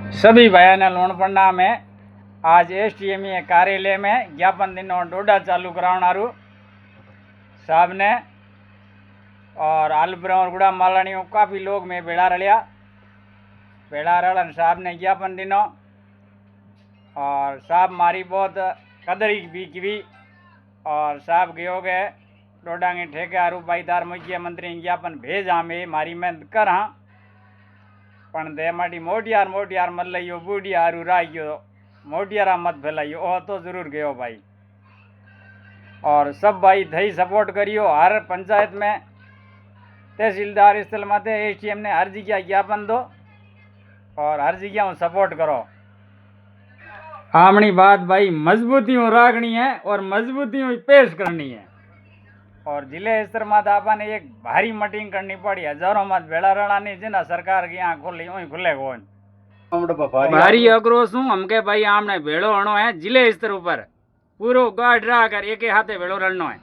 सभी भाइयों लोणपण्णा में आज एसटीएमए कार्यालय में ज्ञापन दिनों डोडा चालू करावनारू साहब ने और आलब्रा और गुड़ा मालानियों काफ़ी लोग में भेड़ा रलिया साहब ने ज्ञापन दिनों और साहब मारी बहुत कदरी भी की और साहब गयो गए डोडा के ठेके आरू भाईदार मुख्यमंत्री ज्ञापन भेज में मारी मेहनत कर हाँ पण दे माटी मोटियार मत लियो बूढ़िया हारू राख्यो मोटियारा मत फैलाइयो ओ तो जरूर गयो भाई। और सब भाई थई सपोर्ट करियो। हर पंचायत में तहसीलदार स्थल माते एसटीएम ने हर जगह ज्ञापन दो और हर जगह सपोर्ट करो। आमनी बात भाई मजबूती राखनी है और मजबूती पेश करनी है। और जिले स्तर में आपने एक भारी मीटिंग करनी पड़ी, हजारों मत भेड़ा रड़ानी जिना सरकार की यहाँ खुली वही खुले कौन भारी आक्रोश हूँ हमके भाई आमने भेड़ो हणो है जिले स्तर पर पूरो गाढ़ रहा कर एक हाथे भेड़ो रड़नो है।